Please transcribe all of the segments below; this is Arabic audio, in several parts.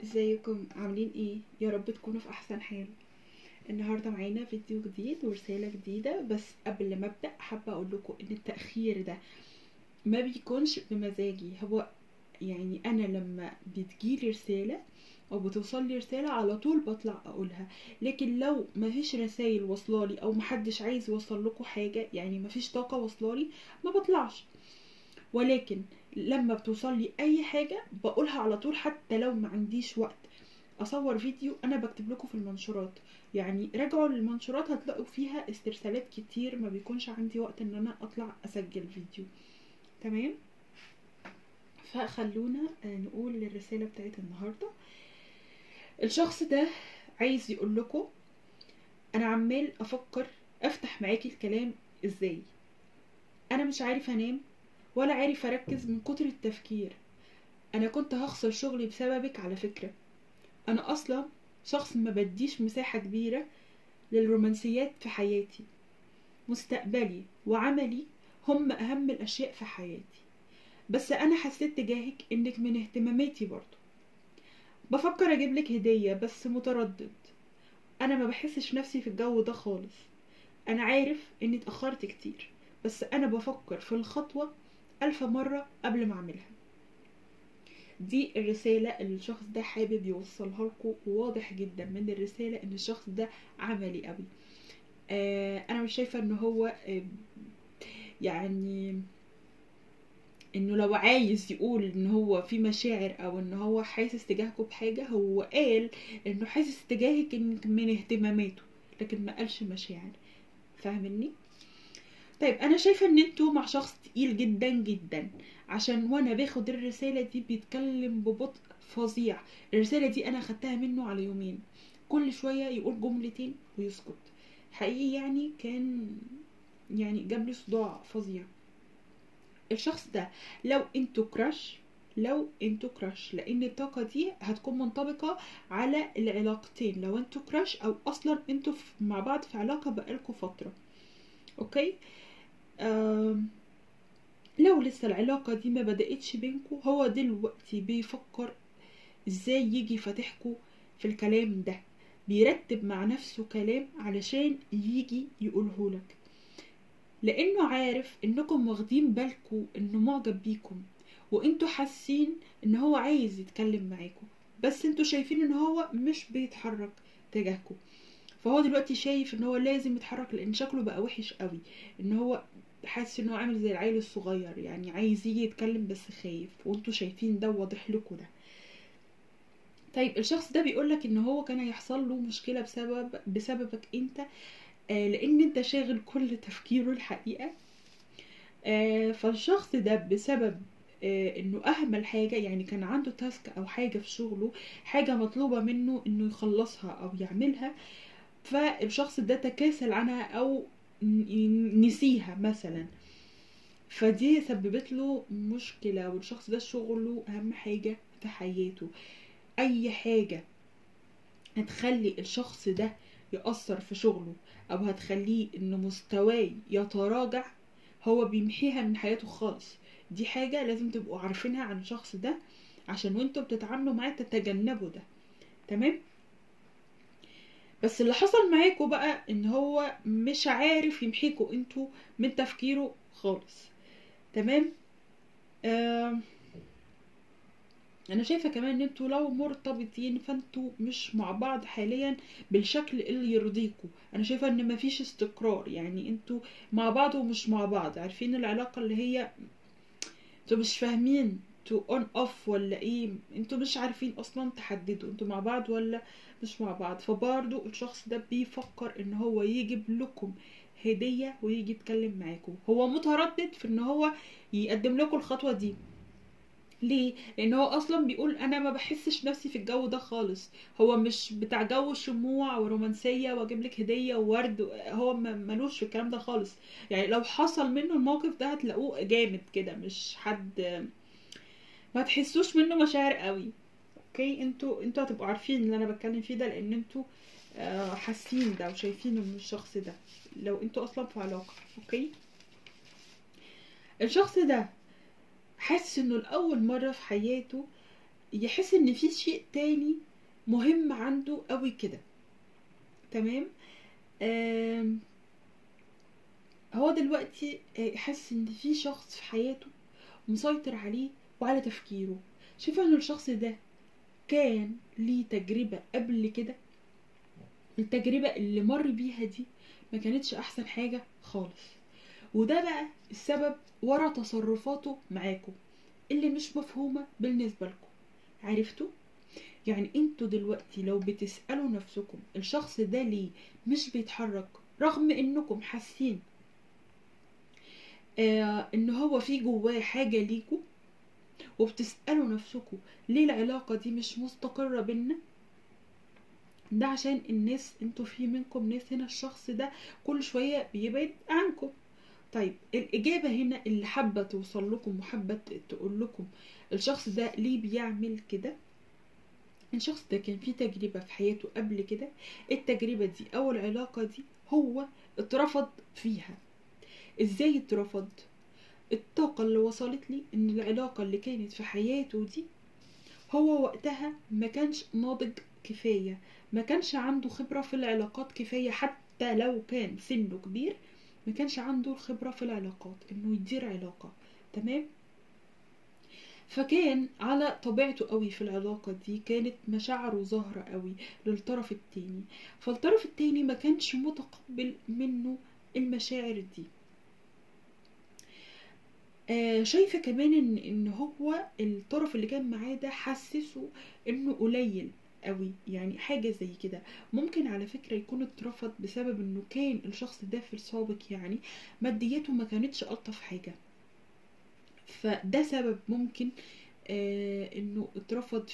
ازيكم عاملين ايه؟ يا رب تكونوا في احسن حال. النهارده معانا فيديو جديد ورساله جديده، بس قبل ما ابدا حابه اقول لكم ان التاخير ده ما بيكونش بمزاجي. هو يعني انا لما بتجيلي رساله او بتوصل لي رساله على طول بطلع اقولها، لكن لو مفيش رسائل وصلالي او محدش عايز يوصل لكم حاجه، يعني مفيش طاقه وصلالي، ما بطلعش. ولكن لما بتوصل لي اي حاجه بقولها على طول، حتى لو ما عنديش وقت اصور فيديو. انا بكتب لكم في المنشورات، يعني راجعوا للمنشورات هتلاقوا فيها استرسالات كتير، ما بيكونش عندي وقت ان انا اطلع اسجل فيديو. تمام، فخلونا نقول الرسالة بتاعت النهاردة. الشخص ده عايز يقول لكم انا عمال افكر افتح معاكي الكلام ازاي. انا مش عارف انام ولا عارف اركز من كتر التفكير. انا كنت هخسر شغلي بسببك على فكرة. انا اصلا شخص ما بديش مساحة كبيرة للرومانسيات في حياتي. مستقبلي وعملي هم اهم الاشياء في حياتي، بس انا حسيت تجاهك انك من اهتماماتي برضو. بفكر اجيبلك هدية بس متردد. انا ما بحسش نفسي في الجو ده خالص. انا عارف اني اتأخرت كتير، بس انا بفكر في الخطوة 1000 مرة قبل ما اعملها. دي الرسالة اللي الشخص ده حابب يوصلها لكم، وواضح جدا من الرسالة ان الشخص ده عملي قوي. انا مش شايفة ان هو يعني انه لو عايز يقول ان هو في مشاعر او ان هو حاسس تجاهكم بحاجة، هو قال انه حاسس تجاهك انك من اهتماماته، لكن ما قالش مشاعر. فاهمني؟ طيب انا شايفة ان انتوا مع شخص تقيل جدا جدا، عشان وانا باخد الرسالة دي بيتكلم ببطء فظيع. الرسالة دي انا خدتها منه على يومين، كل شوية يقول جملتين ويسكت. حقيقي يعني كان يعني جاب لي صداع فظيع. الشخص ده لو انتوا كراش لان الطاقة دي هتكون منطبقة على العلاقتين، لو انتوا كراش او اصلا انتوا مع بعض في علاقة بقالكوا فترة. اوكي. لو لسه العلاقة دي ما بدأتش بينكوا، هو دلوقتي بيفكر ازاي يجي فاتحكوا في الكلام ده، بيرتب مع نفسه كلام علشان يجي يقولهولك، لانه عارف انكم واخدين بالكم انه معجب بيكم، وانتوا حاسين ان هو عايز يتكلم معاكم، بس انتوا شايفين ان هو مش بيتحرك تجاهكم. فهو دلوقتي شايف ان هو لازم يتحرك، لان شكله بقى وحش قوي، ان هو حاسس ان هو عامل زي العيل الصغير، يعني عايز يجي يتكلم بس خايف، وانتوا شايفين ده واضح لكم ده. طيب الشخص ده بيقولك ان هو كان هيحصل له مشكلة بسببك انت، لان انت شاغل كل تفكيره الحقيقة. فالشخص ده بسبب انه اهمل حاجة، يعني كان عنده تاسك او حاجة في شغله، حاجة مطلوبة منه انه يخلصها او يعملها، فالشخص ده تكاسل عنها او نسيها مثلا، فدي سببت له مشكلة. والشخص ده شغله اهم حاجة في حياته. اي حاجة هتخلي الشخص ده يأثر في شغله او هتخليه ان مستواه يتراجع، هو بيمحيها من حياته خالص. دي حاجة لازم تبقوا عارفينها عن الشخص ده، عشان وانتوا بتتعاملوا معاه تتجنبوا ده. تمام. بس اللي حصل معاكوا بقى ان هو مش عارف يمحيكوا انتوا من تفكيره خالص. تمام. آه انا شايفه كمان ان انتوا لو مرتبطين فانتوا مش مع بعض حاليا بالشكل اللي يرضيكوا. انا شايفه ان مفيش استقرار، يعني انتوا مع بعض ومش مع بعض، عارفين العلاقه اللي هي انتوا مش فاهمين تو اون اوف ولا ايه، انتوا مش عارفين اصلا تحددوا انتوا مع بعض ولا مش مع بعض. فبرضو الشخص ده بيفكر ان هو يجيب لكم هدية ويجي يتكلم معاكم، هو متردد في ان هو يقدم لكم الخطوة دي. ليه؟ لان هو اصلا بيقول انا ما بحسش نفسي في الجو ده خالص. هو مش بتاع جو شموع ورومانسيه واجيب لك هديه وورد، هو ملوش في الكلام ده خالص. يعني لو حصل منه الموقف ده هتلاقوه جامد كده، مش حد ما تحسوش منه مشاعر قوي. اوكي، انتوا هتبقوا عارفين اللي انا بتكلم فيه ده، لان انتوا حاسين ده وشايفينه من الشخص ده لو انتوا اصلا في علاقه. اوكي. الشخص ده حاسس انه لاول مره في حياته يحس ان في شيء تاني مهم عنده قوي كده. تمام. هو دلوقتي حاسس ان في شخص في حياته مسيطر عليه وعلى تفكيره. شايفه ان الشخص ده كان ليه تجربة قبل كده، التجربة اللي مر بيها دي ما كانتش احسن حاجة خالص، وده بقى السبب ورا تصرفاته معاكم اللي مش مفهومة بالنسبة لكم. عرفتوا؟ يعني انتوا دلوقتي لو بتسألوا نفسكم الشخص ده ليه مش بيتحرك رغم انكم حاسين ان هو في جواه حاجة ليكوا، وبتسألوا نفسكم ليه العلاقة دي مش مستقرة بينا، ده عشان الناس، انتوا في منكم ناس هنا الشخص ده كل شوية بيبعد عنكم. طيب الإجابة هنا اللي حابة توصل لكم وحابة تقول لكم الشخص ده ليه بيعمل كده. الشخص ده كان فيه تجربة في حياته قبل كده، التجربة دي أو العلاقة دي هو اترفض فيها. ازاي اترفض؟ الطاقة اللي وصلت لي ان العلاقة اللي كانت في حياته دي هو وقتها ما كانش ناضج كفاية، ما كانش عنده خبرة في العلاقات كفاية، حتى لو كان سنه كبير ما كانش عنده الخبرة في العلاقات انه يدير علاقة. تمام. فكان على طبيعته قوي في العلاقة دي، كانت مشاعره ظاهرة قوي للطرف التاني، فالطرف التاني ما كانش متقبل منه المشاعر دي. شايفة كمان ان هو الطرف اللي كان معاه ده حسسه انه قليل قوي، يعني حاجة زي كده. ممكن على فكرة يكون اترفض بسبب انه كان الشخص ده في السابق يعني مادياته ما كانتش الطف حاجة، فده سبب ممكن انه اترفض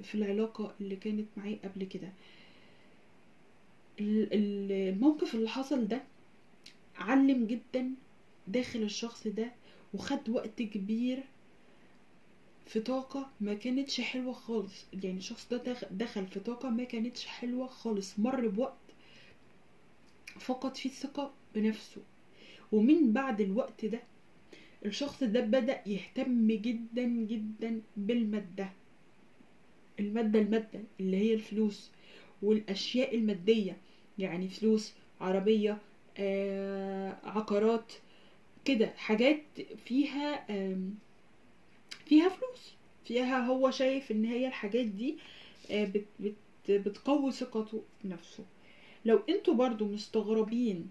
في العلاقة اللي كانت معاه قبل كده. الموقف اللي حصل ده علم جدا داخل الشخص ده، وخد وقت كبير في طاقة ما كانتش حلوة خالص. يعني الشخص ده دخل في طاقة ما كانتش حلوة خالص، مر بوقت فقد فيه الثقة بنفسه. ومن بعد الوقت ده الشخص ده بدأ يهتم جدا جدا بالمادة، المادة اللي هي الفلوس والأشياء المادية، يعني فلوس، عربية، عقارات كده، حاجات فيها فيها فلوس، فيها هو شايف ان هي الحاجات دي بتقوي ثقته بنفسه. لو انتوا برضو مستغربين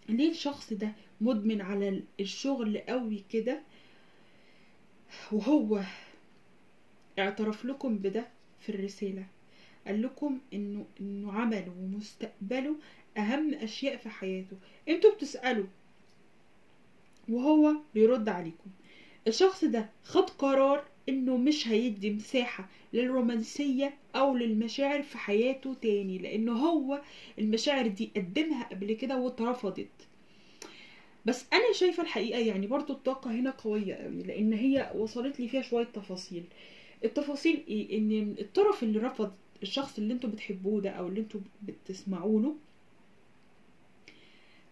ليه الشخص ده مدمن على الشغل قوي كده، وهو اعترف لكم بده في الرسالة، قال لكم انه عمله ومستقبله اهم اشياء في حياته. انتوا بتسألوا وهو بيرد عليكم. الشخص ده خد قرار انه مش هيدي مساحة للرومانسية او للمشاعر في حياته تاني، لانه هو المشاعر دي قدمها قبل كده واترفضت. بس انا شايفة الحقيقة يعني برضو الطاقة هنا قوية قوي، لان هي وصلت لي فيها شوية تفاصيل. التفاصيل ايه؟ ان الطرف اللي رفض الشخص اللي انتوا بتحبوه ده او اللي انتوا بتسمعوا له،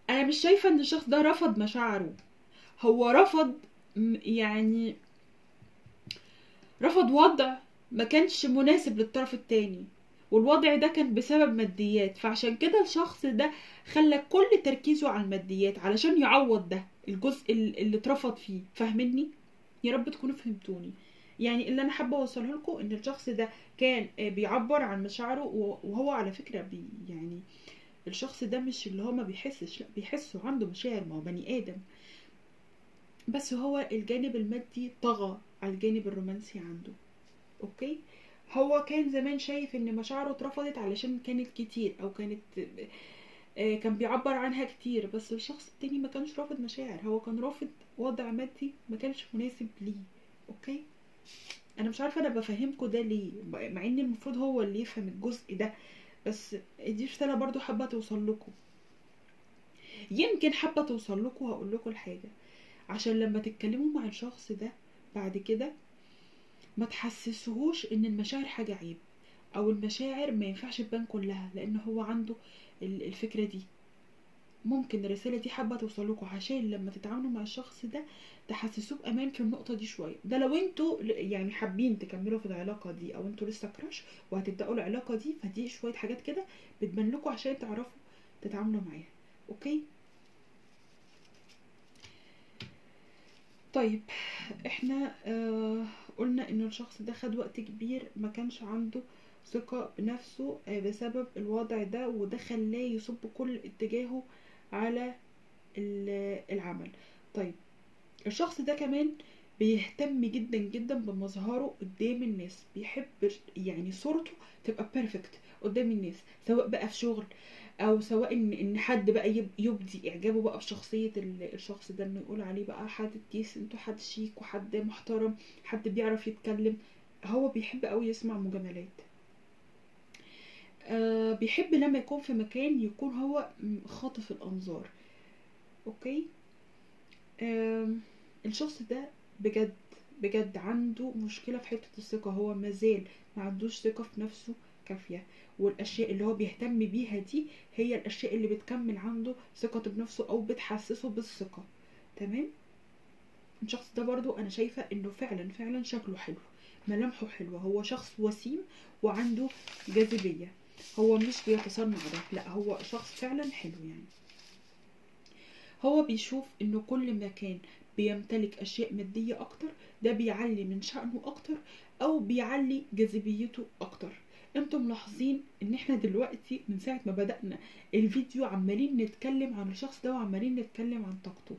انا مش شايفة ان الشخص ده رفض مشاعره، هو رفض يعني رفض وضع ما كانش مناسب للطرف التاني، والوضع ده كان بسبب ماديات، فعشان كده الشخص ده خلى كل تركيزه على الماديات علشان يعوض ده الجزء اللي اترفض فيه. فاهميني؟ يا رب تكونوا فهمتوني. يعني اللي انا حابه اوصله لكم ان الشخص ده كان بيعبر عن مشاعره، وهو على فكره يعني الشخص ده مش اللي هو ما بيحسش، لا بيحس وعنده مشاعر، ما هو بني ادم، بس هو الجانب المادي طغى على الجانب الرومانسي عنده. اوكي. هو كان زمان شايف ان مشاعره اترفضت علشان كانت كتير، او كانت كان بيعبر عنها كتير، بس الشخص التاني ما كانش رافض مشاعر، هو كان رافض وضع مادي ما كانش مناسب ليه. اوكي. انا مش عارفه انا بفهمكم ده ليه، مع ان المفروض هو اللي يفهم الجزء ده، بس دي رساله برضو حابه توصل لكم. يمكن حابه توصل لكم. هقول لكم الحاجه، عشان لما تتكلموا مع الشخص ده بعد كده ما تحسسوهوش ان المشاعر حاجة عيب، او المشاعر ما ينفعش تبان كلها، لان هو عنده الفكرة دي. ممكن الرسالة دي حابة توصلكوا عشان لما تتعاملوا مع الشخص ده تحسسوه بأمان في النقطة دي شوية. ده لو انتوا يعني حابين تكملوا في العلاقة دي، او انتوا لسه كراش وهتبدأوا العلاقة دي، فدي شوية حاجات كده بتبان لكم عشان تعرفوا تتعاملوا معاها. اوكي. طيب احنا قلنا ان الشخص ده خد وقت كبير ما كانش عنده ثقة بنفسه بسبب الوضع ده، وده خلاه يصب كل اتجاهه على العمل. طيب الشخص ده كمان بيهتم جدا جدا بمظهره قدام الناس، بيحب يعني صورته تبقى بيرفكت قدام الناس، سواء بقى في شغل او سواء ان حد بقى يبدي اعجابه بقى بشخصيه الشخص ده، انه يقول عليه بقى حد ديسنت وحد شيك وحد محترم، حد بيعرف يتكلم. هو بيحب قوي يسمع مجاملات. بيحب لما يكون في مكان يكون هو خاطف الانظار. اوكي. الشخص ده بجد بجد عنده مشكلة في حتة الثقة، هو مازال ما عندوش ثقة في نفسه كافية، والأشياء اللي هو بيهتم بيها دي هي الأشياء اللي بتكمل عنده ثقته بنفسه أو بتحسسه بالثقة. تمام. الشخص ده برضو أنا شايفة إنه فعلا فعلا شكله حلو، ملامحه حلوة، هو شخص وسيم وعنده جاذبية، هو مش بيتصنع ده، لا هو شخص فعلا حلو يعني. هو بيشوف انه كل ما كان بيمتلك اشياء مادية اكتر ده بيعلي من شأنه اكتر او بيعلي جاذبيته اكتر. انتم ملاحظين ان احنا دلوقتي من ساعة ما بدأنا الفيديو عمالين نتكلم عن الشخص ده وعمالين نتكلم عن طاقته.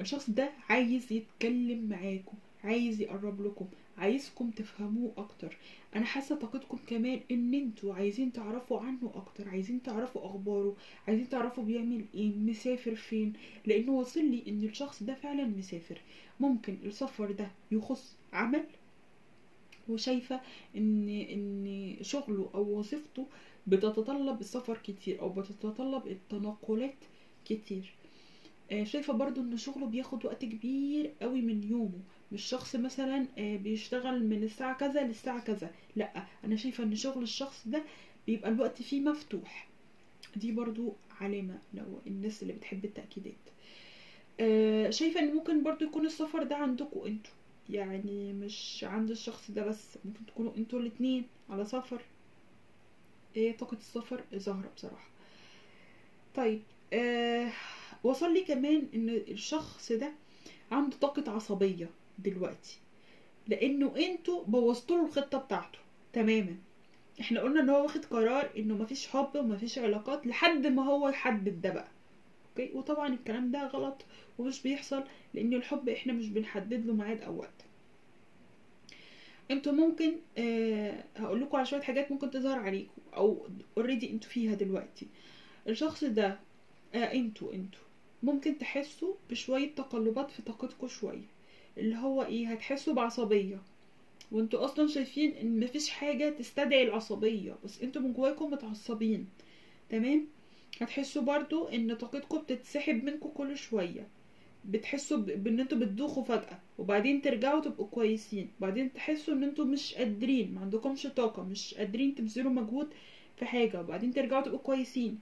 الشخص ده عايز يتكلم معاكم، عايز يقرب لكم، عايزكم تفهموه اكتر. انا حاسه طاقتكم كمان ان انتوا عايزين تعرفوا عنه اكتر، عايزين تعرفوا اخباره، عايزين تعرفوا بيعمل ايه، مسافر فين، لانه وصل لي ان الشخص ده فعلا مسافر. ممكن السفر ده يخص عمل، وشايفه ان شغله او وظيفته بتتطلب السفر كتير او بتتطلب التنقلات كتير. شايفة برضو ان شغله بياخد وقت كبير قوي من يومه، مش شخص مثلا بيشتغل من الساعة كذا للساعة كذا، لا انا شايفة ان شغل الشخص ده بيبقى الوقت فيه مفتوح. دي برضو علامة لو الناس اللي بتحب التأكيدات. شايفة ان ممكن برضو يكون السفر ده عندكم انتوا، يعني مش عند الشخص ده بس، ممكن تكونوا انتوا الاتنين على سفر. طاقة السفر ظاهرة بصراحة. طيب وصل لي كمان ان الشخص ده عنده طاقة عصبية دلوقتي، لانه انتوا بوظتوا له الخطة بتاعته تماما. احنا قلنا ان هو واخد قرار انه مفيش حب ومفيش علاقات لحد ما هو يحدد ده بقى. اوكي. وطبعا الكلام ده غلط ومش بيحصل، لان الحب احنا مش بنحدد له ميعاد او وقت. انتوا ممكن هقول لكم على شوية حاجات ممكن تظهر عليكم او اوريدي انتوا فيها دلوقتي. الشخص ده انتوا ممكن تحسوا بشوية تقلبات في طاقتكم شوية، اللي هو ايه، هتحسوا بعصبية وانتوا اصلا شايفين ان مفيش حاجة تستدعي العصبية، بس انتوا من جواكم متعصبين. تمام. هتحسوا برضو ان طاقتكم بتتسحب منكم كل شوية، بتحسوا بان انتوا بتدوخوا فجأة وبعدين ترجعوا تبقوا كويسين، وبعدين تحسوا ان انتوا مش قادرين، ما عندكمش طاقة، مش قادرين تبذلوا مجهود في حاجة، وبعدين ترجعوا تبقوا كويسين.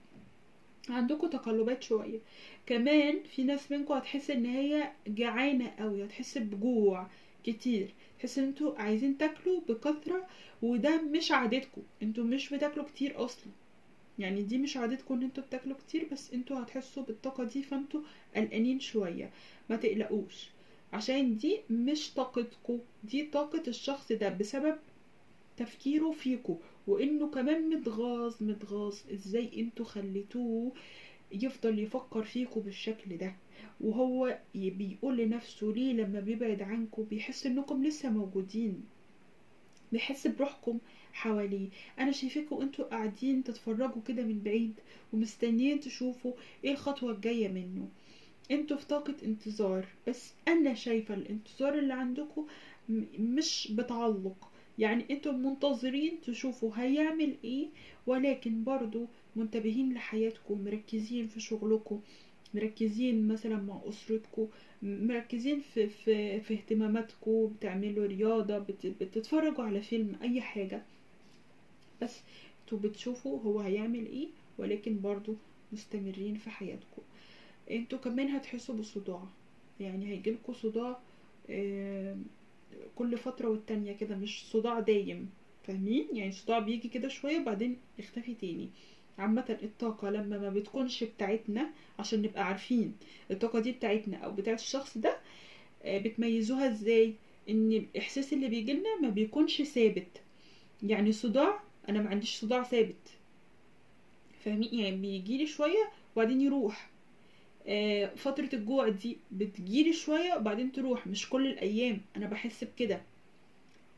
عندكم تقلبات شوية. كمان في ناس منكم هتحس ان هي جعانة قوي، هتحس بجوع كتير، تحس ان انتوا عايزين تاكلوا بكثرة، وده مش عادتكم، انتوا مش بتاكلوا كتير اصلا، يعني دي مش عادتكم ان انتوا بتاكلوا كتير، بس انتوا هتحسوا بالطاقة دي فانتوا قلقانين شوية. ما تقلقوش عشان دي مش طاقتكم، دي طاقة الشخص ده بسبب تفكيره فيكو، وانه كمان متغاظ ازاي انتوا خليتوه يفضل يفكر فيكو بالشكل ده. وهو بيقول لنفسه ليه لما بيبعد عنكم بيحس انكم لسه موجودين، بيحس بروحكم حواليه. انا شايفاكم انتوا قاعدين تتفرجوا كده من بعيد ومستنيين تشوفوا ايه الخطوة الجاية منه. انتوا في طاقة انتظار، بس انا شايفة الانتظار اللي عندكم مش بتعلق، يعني انتوا منتظرين تشوفوا هيعمل ايه، ولكن برضو منتبهين لحياتكم، مركزين في شغلكم، مركزين مثلا مع اسرتكم، مركزين في اهتماماتكم، بتعملوا رياضة، بتتفرجوا على فيلم، اي حاجة، بس انتوا بتشوفوا هو هيعمل ايه، ولكن برضو مستمرين في حياتكم. انتوا كمان هتحسوا بالصداع، يعني هيجيلكوا صداع كل فترة والتانية كده، مش صداع دايم، فاهمين؟ يعني صداع بيجي كده شوية وبعدين يختفي تاني. عامة الطاقة لما ما بتكونش بتاعتنا، عشان نبقى عارفين الطاقة دي بتاعتنا او بتاعت الشخص ده، بتميزوها ازاي؟ ان الاحساس اللي بيجيلنا ما بيكونش ثابت. يعني صداع، انا ما عنديش صداع ثابت، فاهمين؟ يعني بيجيلي شوية وبعدين يروح. فترة الجوع دي بتجيلي شوية وبعدين تروح، مش كل الأيام أنا بحس بكده.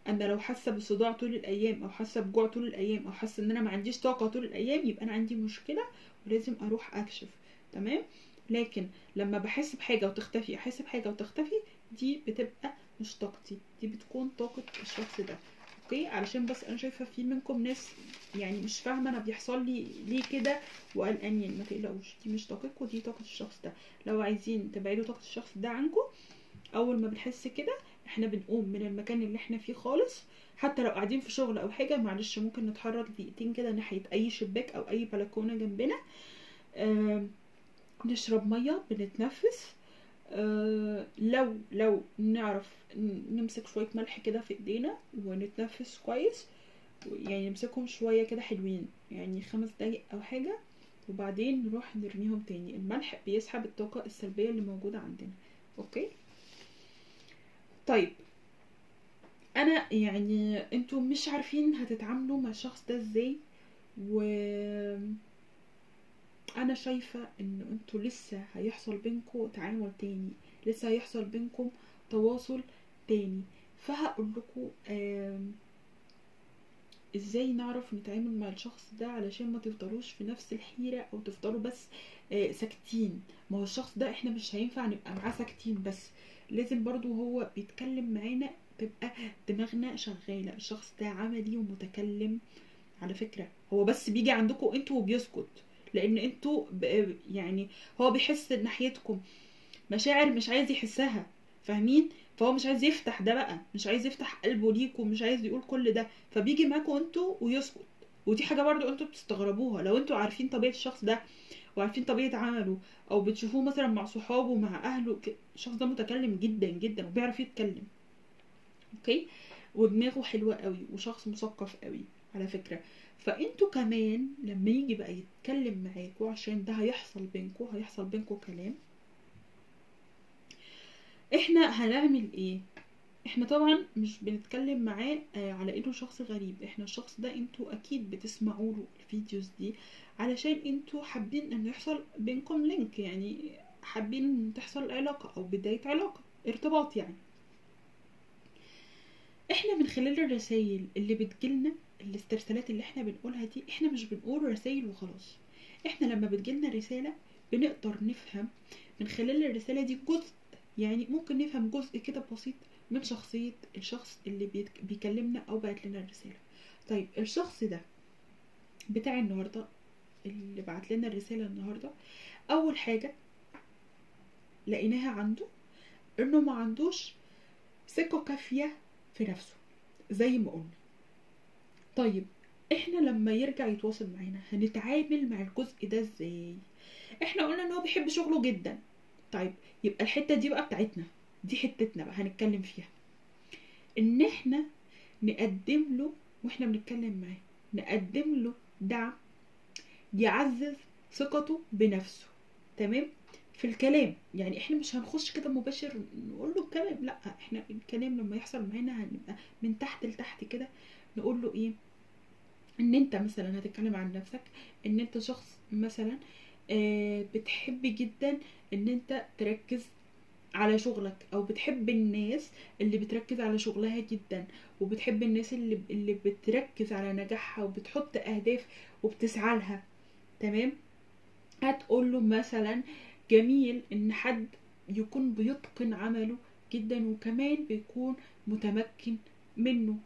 أنا لو حاسة بصداع طول الأيام أو حاسة بجوع طول الأيام أو حاسة إن أنا ما عنديش طاقة طول الأيام، يبقى أنا عندي مشكلة ولازم أروح أكشف. تمام. لكن لما بحس بحاجة وتختفي، أحس بحاجة وتختفي، دي بتبقى مش طاقتي، دي بتكون طاقة الشخص ده. اوكي، علشان بس انا شايفه في منكم ناس يعني مش فاهمه انا بيحصل لي ليه كده وقلقانين. ما تقلقوش، دي مش طاقتكم، دي طاقه الشخص ده. لو عايزين تبعدوا طاقه الشخص ده عنكم، اول ما بنحس كده احنا بنقوم من المكان اللي احنا فيه خالص. حتى لو قاعدين في شغل او حاجه، معلش ممكن نتحرك دقيقتين كده ناحيه اي شباك او اي بلكونه جنبنا، نشرب ميه، بنتنفس. لو نعرف نمسك شوية ملح كده في ايدينا ونتنفس كويس، يعني نمسكهم شوية كده حلوين، يعني 5 دقايق او حاجة، وبعدين نروح نرميهم تاني. الملح بيسحب الطاقة السلبية اللي موجودة عندنا. اوكي. طيب، انا يعني انتوا مش عارفين هتتعاملوا مع الشخص ده ازاي، و انا شايفة ان انتوا لسه هيحصل بينكم تعامل تاني، لسه هيحصل بينكم تواصل تاني. فهقول لكم ازاي نعرف نتعامل مع الشخص ده علشان ما تفضلوش في نفس الحيرة او تفضلوا بس ساكتين. ما هو الشخص ده احنا مش هينفع نبقى معاه ساكتين بس، لازم برضو هو بيتكلم معانا تبقى دماغنا شغالة. الشخص ده عملي ومتكلم على فكرة، هو بس بيجي عندكم انتوا وبيسكت، لان انتوا يعني هو بيحس ناحيتكم مشاعر مش عايز يحسها، فاهمين؟ فهو مش عايز يفتح ده بقى، مش عايز يفتح قلبه ليكم، مش عايز يقول كل ده، فبيجي معاكم انتوا ويسكت. ودي حاجة برضو انتوا بتستغربوها لو انتوا عارفين طبيعة الشخص ده وعارفين طبيعة عمله، او بتشوفوه مثلا مع صحابه مع اهله. الشخص ده متكلم جدا جدا وبيعرف يتكلم. اوكي. ودماغه حلوة قوي وشخص مثقف قوي على فكرة. فانتوا كمان لما يجي بقى يتكلم معاكوا، عشان ده هيحصل بينكوا كلام، احنا هنعمل ايه؟ احنا طبعا مش بنتكلم معاه على انه شخص غريب. احنا الشخص ده انتوا اكيد بتسمعوا له الفيديوز دي علشان انتوا حابين ان يحصل بينكم لينك، يعني حابين ان تحصل علاقة او بداية علاقة، ارتباط يعني. احنا من خلال الرسائل اللي بتجيلنا، الاسترسالات اللي احنا بنقولها دي، احنا مش بنقول رسائل وخلاص. احنا لما بتجيلنا رسالة بنقدر نفهم من خلال الرسالة دي جزء، يعني ممكن نفهم جزء كده بسيط من شخصية الشخص اللي بيكلمنا او بعت لنا الرسالة. طيب الشخص ده بتاع النهاردة اللي بعت لنا الرسالة النهاردة، اول حاجة لقيناها عنده انه ما عندوش ثقة كافية في نفسه زي ما قلنا. طيب احنا لما يرجع يتواصل معانا هنتعامل مع الجزء ده ازاي؟ احنا قلنا ان هو بيحب شغله جدا. طيب يبقى الحتة دي بقى بتاعتنا، دي حتتنا بقى هنتكلم فيها، ان احنا نقدم له واحنا بنتكلم معاه، نقدم له دعم يعزز ثقته بنفسه. تمام. في الكلام يعني احنا مش هنخش كده مباشر نقول له الكلام، لا، احنا الكلام لما يحصل معانا هنبقى من تحت لتحت كده. نقول له ايه؟ ان انت مثلا هتتكلم عن نفسك، ان انت شخص مثلا بتحب جدا ان انت تركز على شغلك، او بتحب الناس اللي بتركز على شغلها جدا، وبتحب الناس اللي بتركز على نجاحها وبتحط اهداف وبتسعى لها. تمام. هتقول له مثلا جميل ان حد يكون بيتقن عمله جدا وكمان بيكون متمكن منه.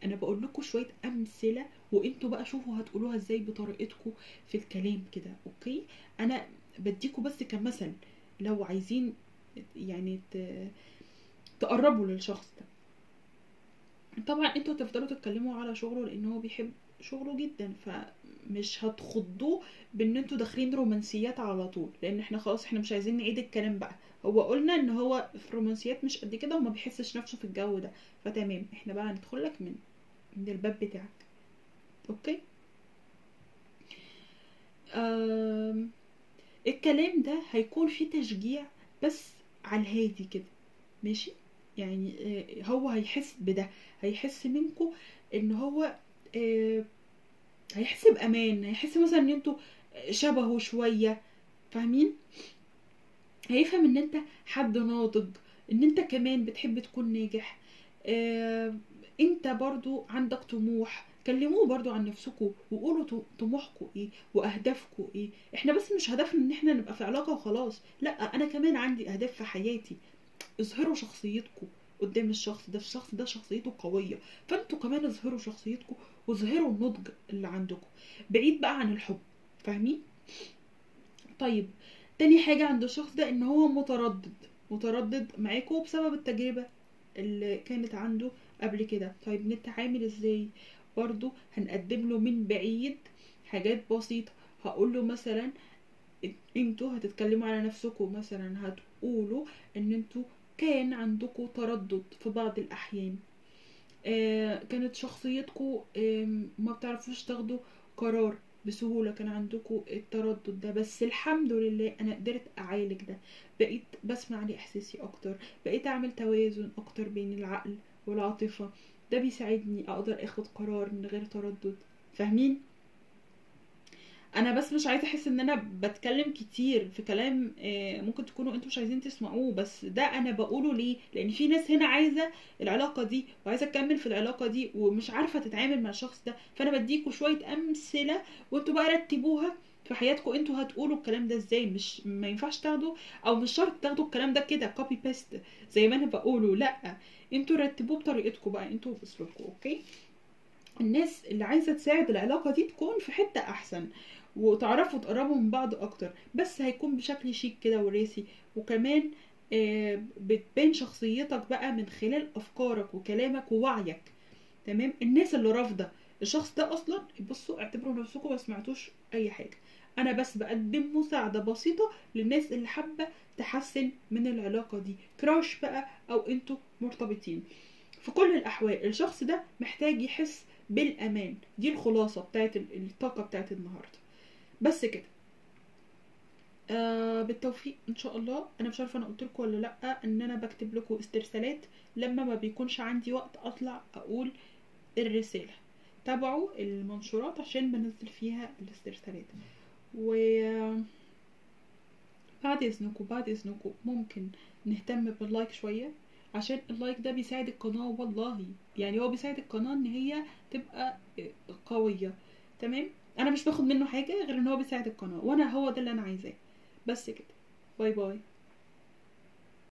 انا بقول لكم شويه امثله وانتوا بقى شوفوا هتقولوها ازاي بطريقتكم في الكلام كده. اوكي. انا بديكوا بس كمثل لو عايزين يعني تقربوا للشخص ده. طبعا انتوا هتفضلوا تتكلموا على شغله لان هو بيحب شغله جدا، فمش هتخضوه بان انتوا داخلين رومانسيات على طول، لان احنا خلاص احنا مش عايزين نعيد الكلام بقى. هو قلنا ان هو في رومانسيات مش قد كده وما بيحسش نفسه في الجو ده، فتمام احنا بقى هندخل لك من الباب بتاعك. اوكي. آم، الكلام ده هيكون فيه تشجيع بس على الهادي كده، ماشي؟ يعني هو هيحس بده، هيحس منكم ان هو آه، هيحس بامان، هيحس مثلا ان انتوا شبهه شويه، فاهمين؟ هيفهم ان انت حد ناضج، ان انت كمان بتحب تكون ناجح. آه، انت برضو عندك طموح، كلموه برضو عن نفسكوا وقولوا طموحكوا ايه واهدافكوا ايه. احنا بس مش هدفنا ان احنا نبقى في علاقة وخلاص، لا انا كمان عندي اهداف في حياتي. اظهروا شخصيتكوا قدام الشخص ده، الشخص ده شخصيته قوية، فانتوا كمان اظهروا شخصيتكوا واظهروا النضج اللي عندكم، بعيد بقى عن الحب. فاهمين؟ طيب، تاني حاجة عند الشخص ده ان هو متردد معاكوا بسبب التجربة اللي كانت عنده قبل كده. طيب نتعامل ازاي؟ برضو هنقدم له من بعيد حاجات بسيطة. هقول له مثلا انتوا هتتكلموا على نفسكم، مثلا هتقولوا ان انتوا كان عندكم تردد في بعض الاحيان، كانت شخصيتكم ما بتعرفوش تاخدوا قرار بسهولة، كان عندكم التردد ده، بس الحمد لله انا قدرت اعالج ده، بقيت بسمع لاحساسي اكتر، بقيت اعمل توازن اكتر بين العقل والعاطفة، ده بيساعدني اقدر اخد قرار من غير تردد. فاهمين؟ انا بس مش عايزه احس ان انا بتكلم كتير في كلام ممكن تكونوا انتوا مش عايزين تسمعوه، بس ده انا بقوله ليه؟ لان في ناس هنا عايزه العلاقه دي وعايزه تكمل في العلاقه دي ومش عارفه تتعامل مع الشخص ده، فانا بديكوا شويه امثله وانتوا بقى رتبوها في حياتكم. انتوا هتقولوا الكلام ده ازاي؟ مش ما ينفعش تاخدوا، او مش شرط تاخدوا الكلام ده كده كوبي بيست زي ما انا بقوله، لا، انتوا رتبوه بطريقتكم بقى، انتوا باسلوبكم. اوكي؟ الناس اللي عايزة تساعد العلاقة دي تكون في حتة أحسن وتعرفوا تقربوا من بعض أكتر، بس هيكون بشكل شيك كده وراسي، وكمان بتبان شخصيتك بقى من خلال أفكارك وكلامك ووعيك. تمام؟ الناس اللي رافضة الشخص ده أصلا، بصوا اعتبروا نفسكم ما سمعتوش أي حاجة، أنا بس بقدم مساعدة بسيطة للناس اللي حابة تحسن من العلاقة دي، كراش بقى أو انتوا مرتبطين. في كل الأحوال الشخص ده محتاج يحس بالأمان. دي الخلاصة بتاعت الطاقة بتاعت النهاردة. بس كده. بالتوفيق ان شاء الله. انا مش عارفه انا قلت لكم ولا لا ان انا بكتب لكم استرسالات لما ما بيكونش عندي وقت اطلع اقول الرساله. تابعوا المنشورات عشان بنزل فيها الاسترسالات. و بعد اذنكم ممكن نهتم باللايك شويه، عشان اللايك ده بيساعد القناه والله، يعني هو بيساعد القناه ان هي تبقى قويه. تمام؟ انا مش باخد منه حاجه غير ان هو بيساعد القناه، وانا هو ده اللي انا عايزاه. بس كده. باي باي.